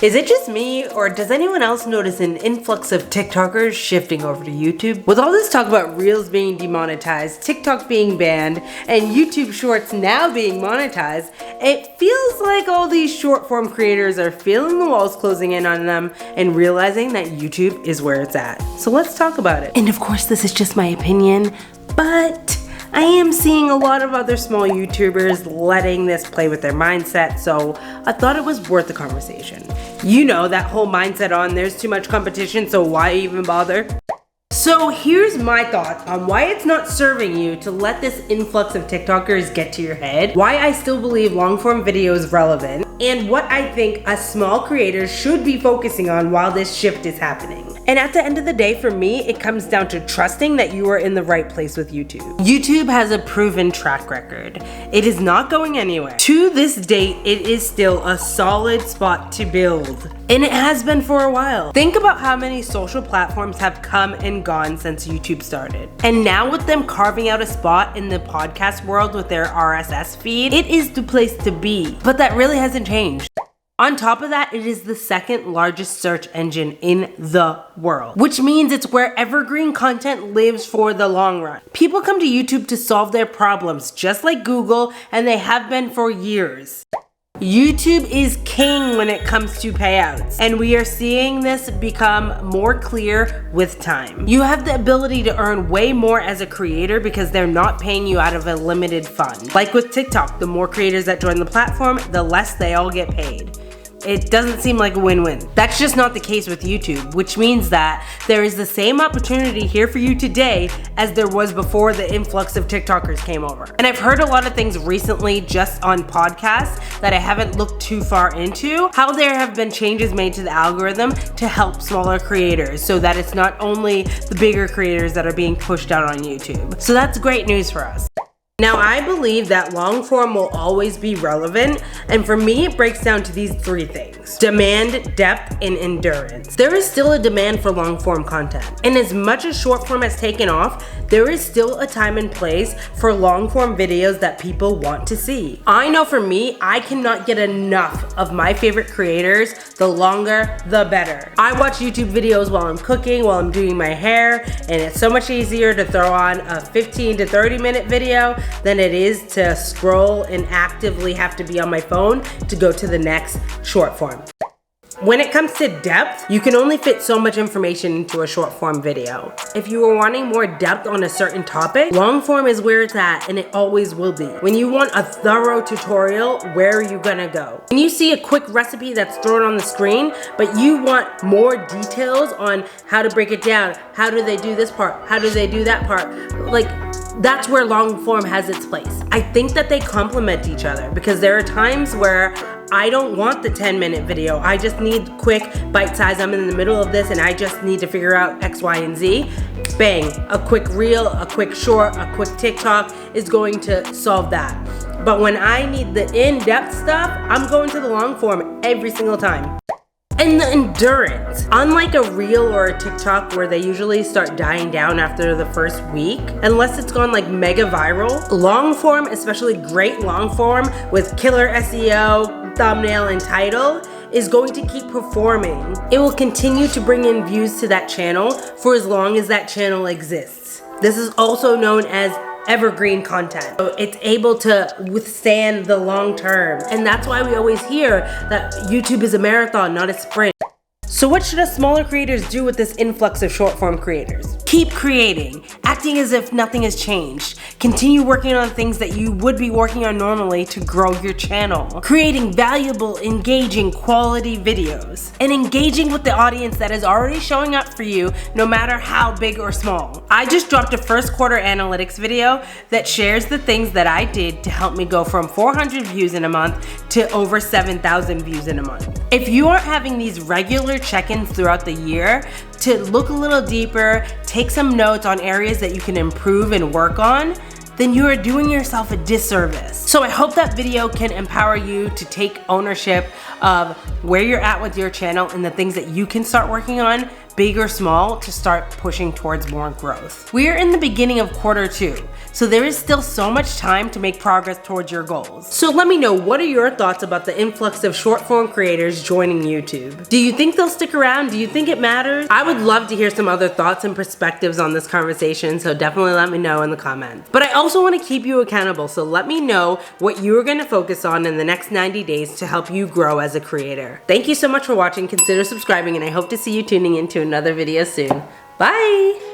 Is it just me, or does anyone else notice an influx of TikTokers shifting over to YouTube? With all this talk about Reels being demonetized, TikTok being banned, and YouTube Shorts now being monetized, it feels like all these short form creators are feeling the walls closing in on them and realizing that YouTube is where it's at. So let's talk about it. And of course, this is just my opinion, but I am seeing a lot of other small YouTubers letting this play with their mindset, so I thought it was worth the conversation. You know, that whole mindset on there's too much competition, so why even bother? So here's my thought on why it's not serving you to let this influx of TikTokers get to your head, why I still believe long form video is relevant, and what I think a small creator should be focusing on while this shift is happening. And at the end of the day, for me, it comes down to trusting that you are in the right place with YouTube. YouTube has a proven track record. It is not going anywhere. To this date, it is still a solid spot to build. And it has been for a while. Think about how many social platforms have come and gone since YouTube started. And now with them carving out a spot in the podcast world with their RSS feed, it is the place to be. But that really hasn't changed. On top of that, it is the second largest search engine in the world, which means it's where evergreen content lives for the long run. People come to YouTube to solve their problems, just like Google, and they have been for years. YouTube is king when it comes to payouts, and we are seeing this become more clear with time. You have the ability to earn way more as a creator because they're not paying you out of a limited fund. Like with TikTok, the more creators that join the platform, the less they all get paid. It doesn't seem like a win-win. That's just not the case with YouTube, which means that there is the same opportunity here for you today as there was before the influx of TikTokers came over. And I've heard a lot of things recently just on podcasts that I haven't looked too far into, how there have been changes made to the algorithm to help smaller creators so that it's not only the bigger creators that are being pushed out on YouTube. So that's great news for us. Now, I believe that long form will always be relevant, and for me, it breaks down to these three things: demand, depth, and endurance. There is still a demand for long form content, and as much as short form has taken off, there is still a time and place for long form videos that people want to see. I know for me, I cannot get enough of my favorite creators. The longer, the better. I watch YouTube videos while I'm cooking, while I'm doing my hair, and it's so much easier to throw on a 15 to 30 minute video than it is to scroll and actively have to be on my phone to go to the next short form. When it comes to depth, you can only fit so much information into a short form video. If you are wanting more depth on a certain topic, long form is where it's at, and it always will be. When you want a thorough tutorial, where are you gonna go? When you see a quick recipe that's thrown on the screen, but you want more details on how to break it down, how do they do this part, how do they do that part, that's where long form has its place. I think that they complement each other because there are times where I don't want the 10-minute video. I just need quick bite size. I'm in the middle of this and I just need to figure out X, Y, and Z. Bang, a quick reel, a quick short, a quick TikTok is going to solve that. But when I need the in-depth stuff, I'm going to the long form every single time. And the endurance. Unlike a reel or a TikTok where they usually start dying down after the first week, unless it's gone like mega viral, long form, especially great long form with killer SEO, thumbnail, and title, is going to keep performing. It will continue to bring in views to that channel for as long as that channel exists. This is also known as evergreen content. So it's able to withstand the long term. And that's why we always hear that YouTube is a marathon, not a sprint. So what should us smaller creators do with this influx of short form creators? Keep creating, acting as if nothing has changed. Continue working on things that you would be working on normally to grow your channel. Creating valuable, engaging, quality videos. And engaging with the audience that is already showing up for you, no matter how big or small. I just dropped a first quarter analytics video that shares the things that I did to help me go from 400 views in a month to over 7,000 views in a month. If you aren't having these regular check-ins throughout the year to look a little deeper, take some notes on areas that you can improve and work on, then you are doing yourself a disservice. So I hope that video can empower you to take ownership of where you're at with your channel and the things that you can start working on big or small, to start pushing towards more growth. We are in the beginning of Q2, so there is still so much time to make progress towards your goals. So let me know, what are your thoughts about the influx of short form creators joining YouTube? Do you think they'll stick around? Do you think it matters? I would love to hear some other thoughts and perspectives on this conversation, so definitely let me know in the comments. But I also want to keep you accountable, so let me know what you're going to focus on in the next 90 days to help you grow as a creator. Thank you so much for watching. Consider subscribing, and I hope to see you tuning into another video soon. Bye!